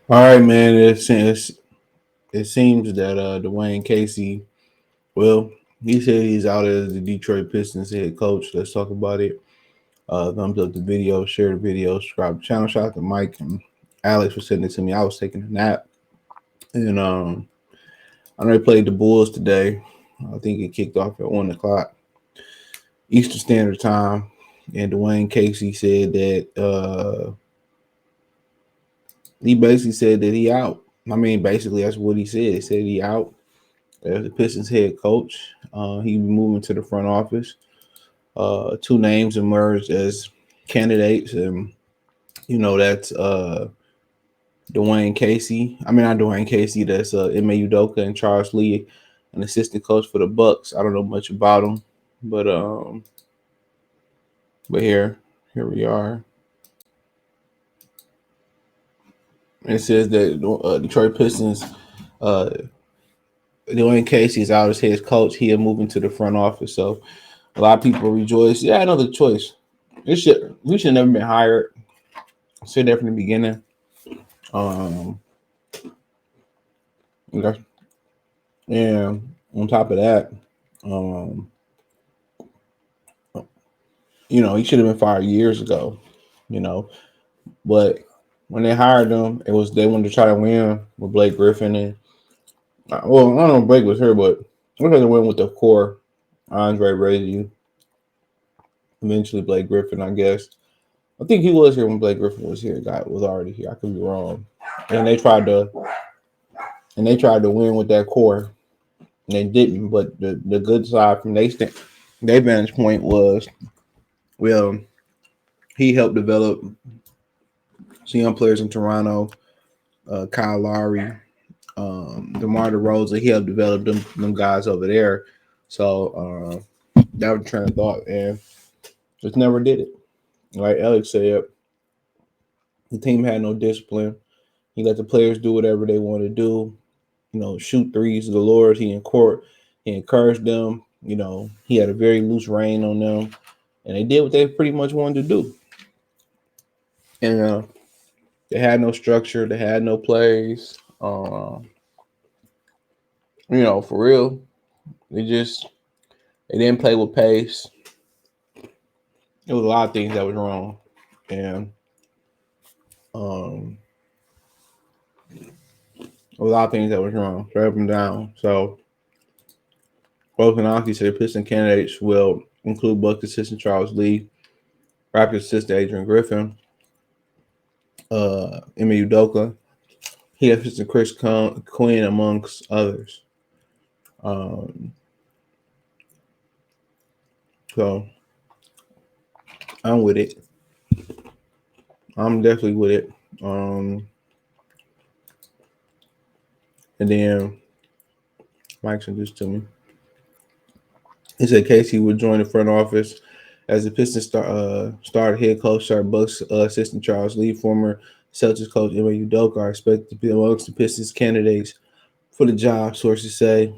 All right, man. It seems that Dwane Casey, well, he said he's out as the Detroit Pistons head coach. Let's talk about it. Thumbs up the video, share the video, subscribe to the channel. Shout out to Mike and Alex for sending it to me. I was taking a nap, and I know they played the Bulls today. I think it kicked off at 1 o'clock Eastern Standard Time, and Dwane Casey said that he basically said that he out. I mean, basically that's what he said. He said he out as the Pistons head coach. He moving to the front office. Two names emerged as candidates, and that's Dwane Casey. I mean, not Dwane Casey. That's Udoka and Charles Lee, an assistant coach for the Bucks. I don't know much about him, but but here we are. It says that Detroit Pistons. Uh, Dwane Casey is out as head coach. He is moving to the front office, so a lot of people rejoice. Yeah, another choice. We should never been hired. I said that from the beginning. Um, okay. And on top of that, um, he should have been fired years ago. You know, but when they hired him, it was they wanted to try to win with Blake Griffin and well, I don't know if Blake was here, but we're going to win with the core. Andre Brady, eventually Blake Griffin, I guess. I think he was here when Blake Griffin was here. Guy was already here. I could be wrong. And they tried to win with that core. And they didn't. But the good side from their vantage point was, well, he helped develop some young players in Toronto, Kyle Lowry, DeMar DeRozan. He helped develop them guys over there. So that was the train of thought, and just never did it. Like Alex said, the team had no discipline. He let the players do whatever they want to do. Shoot threes to the Lord. He encouraged them. He had a very loose rein on them, and they did what they pretty much wanted to do. And they had no structure. They had no plays. For real, they didn't play with pace. There was a lot of things that was wrong, and a lot of things that was wrong, straight up and down. So, Volkanovski said Piston candidates will include Bucks assistant Charles Lee, Raptors assistant Adrian Griffin, Ime Udoka, he assistant Chris Quinn, amongst others. So, I'm with it. I'm definitely with it. And then Mike sent this to me. He said Casey would join the front office as the Pistons started head coach, Bucks assistant Charles Lee, former Celtics coach Ime Udoka are expected to be amongst the Pistons candidates for the job. Sources say,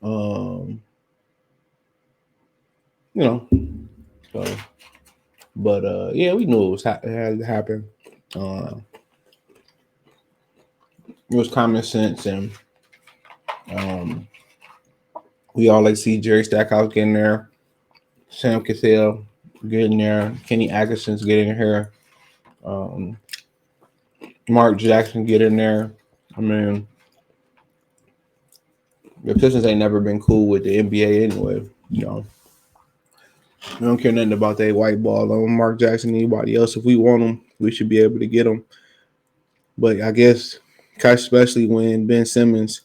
so, but yeah, we knew it had to happen. It was common sense, and we all like to see Jerry Stackhouse getting there, Sam Cassell getting there, Kenny Atkinson's getting here, Mark Jackson getting there. I mean, the Pistons ain't never been cool with the NBA anyway. We don't care nothing about that white ball on Mark Jackson, anybody else. If we want them, we should be able to get them. But I guess, especially when Bill Simmons,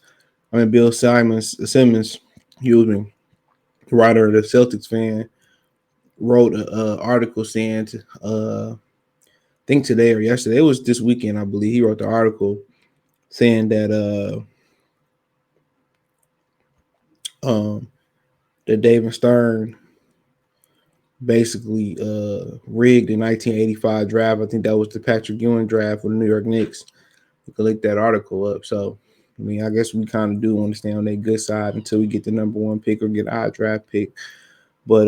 excuse me, writer of the Celtics fan, wrote an article saying, I think today or yesterday, it was this weekend, I believe, he wrote the article saying that that David Stern basically rigged the 1985 draft. I think that was the Patrick Ewing draft for the New York Knicks. You can look that article up. So, I mean, I guess we kind of do understand on their good side until we get the number one pick or get a high draft pick. But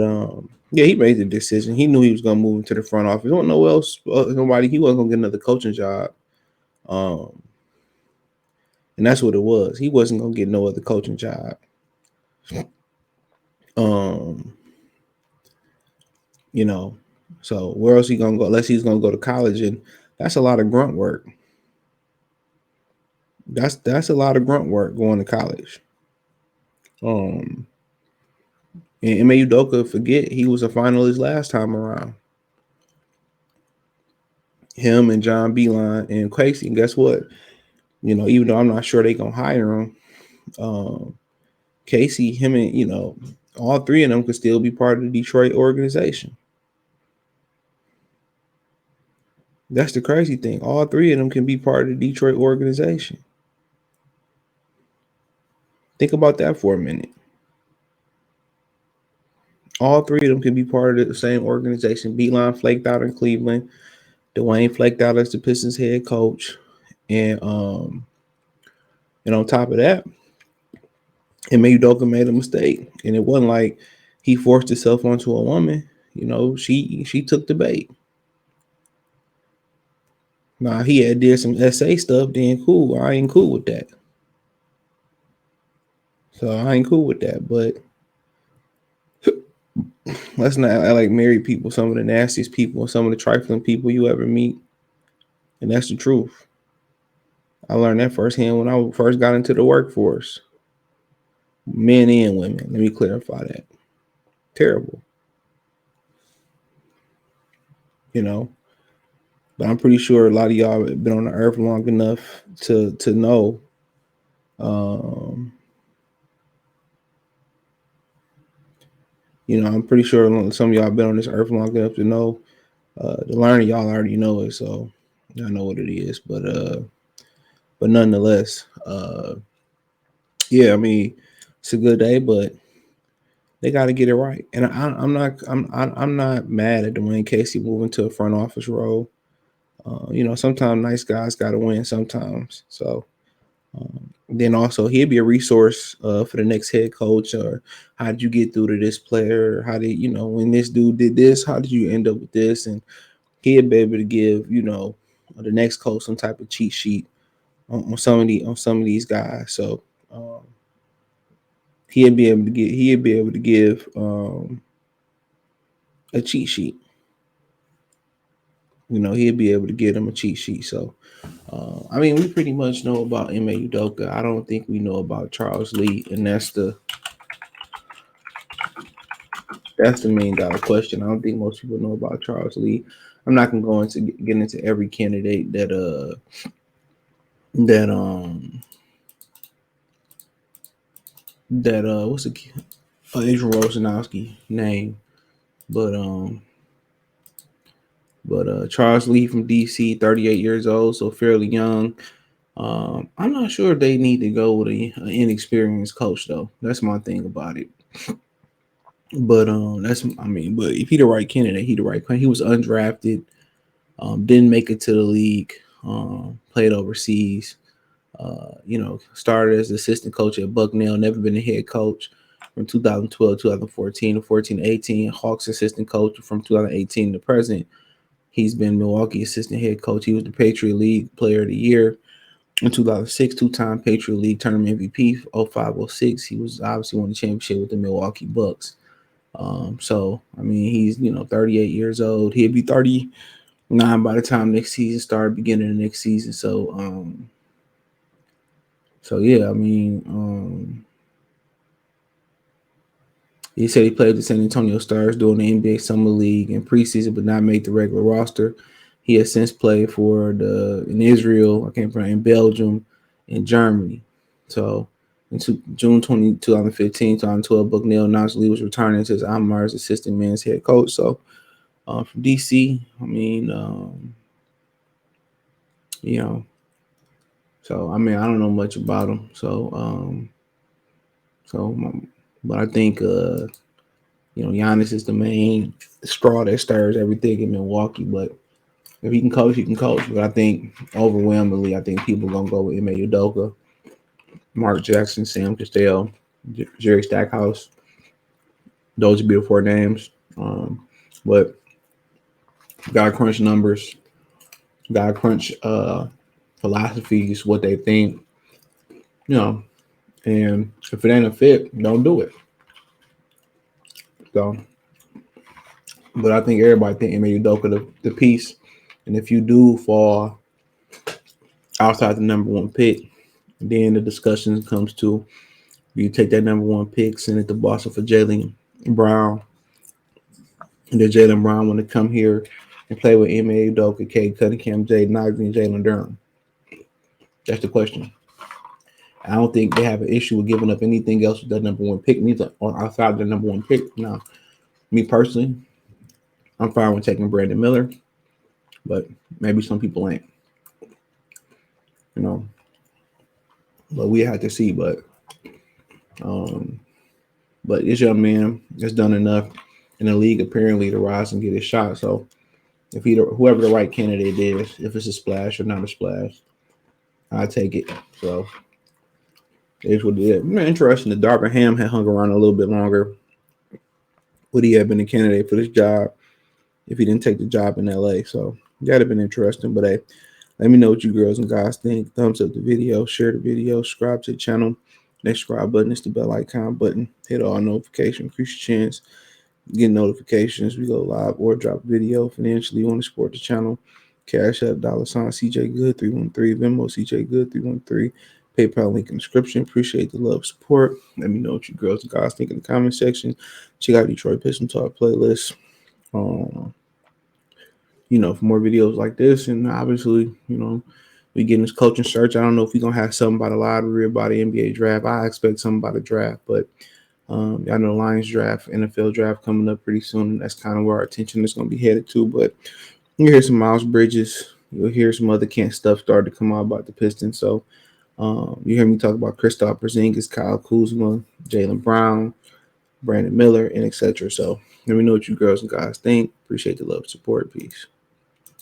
yeah, he made the decision. He knew he was gonna move into the front office. Don't know else. Nobody. He wasn't gonna get another coaching job. And that's what it was. He wasn't gonna get no other coaching job. Um, you know, so where else he gonna go? Unless he's gonna go to college, and that's a lot of grunt work. That's a lot of grunt work going to college. Um, and Ime Udoka, forget he was a finalist last time around. Him and John Beeline and Casey. And guess what? Even though I'm not sure they gonna hire him, um, Casey, him, and all three of them could still be part of the Detroit organization. That's the crazy thing. All three of them can be part of the Detroit organization. Think about that for a minute. All three of them can be part of the same organization. Beeline flaked out in Cleveland. Dwane flaked out as the Pistons head coach. And on top of that, Ime Udoka made a mistake. And it wasn't like he forced himself onto a woman. She took the bait. Nah, he had did some SA stuff, then cool. I ain't cool with that. So I ain't cool with that. But let's not act like married people, some of the nastiest people, some of the trifling people you ever meet. And that's the truth. I learned that firsthand when I first got into the workforce. Men and women. Let me clarify that. Terrible. You know. But I'm pretty sure a lot of y'all have been on the earth long enough to know. I'm pretty sure some of y'all have been on this earth long enough to know. To learn, y'all already know it, so I know what it is. But nonetheless, yeah, I mean, it's a good day, but they got to get it right. And I'm not mad at Dwane Casey moving to a front office role. Sometimes nice guys got to win sometimes. So then also he'll be a resource for the next head coach. Or how did you get through to this player? How did when this dude did this? How did you end up with this? And he'll be able to give the next coach some type of cheat sheet on some of these guys. So he'll be able to give a cheat sheet. He'll be able to give them a cheat sheet. So I mean, we pretty much know about Ime Udoka. I don't think we know about Charles Lee, and that's the $1 million question. I don't think most people know about Charles Lee. I'm not gonna go into get into every candidate that what's the Adrian Wojnarowski name, but Charles Lee from DC, 38 years old, so fairly young. I'm not sure if they need to go with an inexperienced coach though. That's my thing about it. But but if he the right candidate, he the right candidate. He was undrafted, didn't make it to the league, played overseas. Started as assistant coach at Bucknell, never been a head coach from 2012, 2014, 14-18. Hawks assistant coach from 2018 to present. He's been Milwaukee assistant head coach. He was the Patriot League Player of the Year in 2006, two-time Patriot League Tournament MVP, 05-06. He was obviously won the championship with the Milwaukee Bucks. So I mean, he's 38 years old. He'll be 39 by the time next season started, beginning of next season. So yeah, I mean, he said he played with the San Antonio Stars during the NBA Summer League in preseason, but not made the regular roster. He has since played for in Israel, in Belgium, and Germany. So in June 2015, 2012, Bucknell announced Lee was returning to his alma mater's assistant men's head coach. So from DC, I mean, so I mean, I don't know much about him. But I think Giannis is the main straw that stirs everything in Milwaukee. But if he can coach, he can coach. But I think overwhelmingly, I think people are gonna go with Ime Udoka, Mark Jackson, Sam Castello, Jerry Stackhouse. Those would be the four names. But gotta crunch numbers, gotta crunch philosophies, what they think, you know. And if it ain't a fit, don't do it. So, but I think everybody think Ime Udoka the piece. And if you do fall outside the number one pick, then the discussion comes to you take that number one pick, send it to Boston for Jalen Brown. And does Jalen Brown want to come here and play with Ime Udoka, Cade Cunningham, Jay Knox, and Jalen Durham? That's the question. I don't think they have an issue with giving up anything else with that number one pick, neither or outside the number one pick. Now, me personally, I'm fine with taking Brandon Miller, but maybe some people ain't, you know. But we have to see. Um, but this young man has done enough in the league apparently to rise and get his shot. So if whoever the right candidate is, if it's a splash or not a splash, I take it. So it's what it is. Interesting. The Darvin Ham had hung around a little bit longer. Would he have been a candidate for this job if he didn't take the job in LA? So that'd have been interesting. But hey, let me know what you girls and guys think. Thumbs up the video, share the video, subscribe to the channel. Next subscribe button is the bell icon button. Hit all notifications, increase your chance get notifications. We go live or drop video. Financially, you want to support the channel. Cash App, $ CJ Good 313, Venmo CJ Good 313, PayPal link in the description. Appreciate the love, support. Let me know what you girls and guys think in the comment section. Check out Detroit Pistons Talk playlist. Um, for more videos like this, and obviously, we getting this coaching search. I don't know if we're gonna have something by the lottery or by the NBA draft. I expect something by the draft, but I know the Lions draft, NFL draft coming up pretty soon, and that's kind of where our attention is going to be headed to. But you'll hear some Miles Bridges. You'll hear some other Kent stuff start to come out about the Pistons. So you hear me talk about Kristaps Porzingis, Kyle Kuzma, Jalen Brown, Brandon Miller, and etc. So let me know what you girls and guys think. Appreciate the love and support. Peace.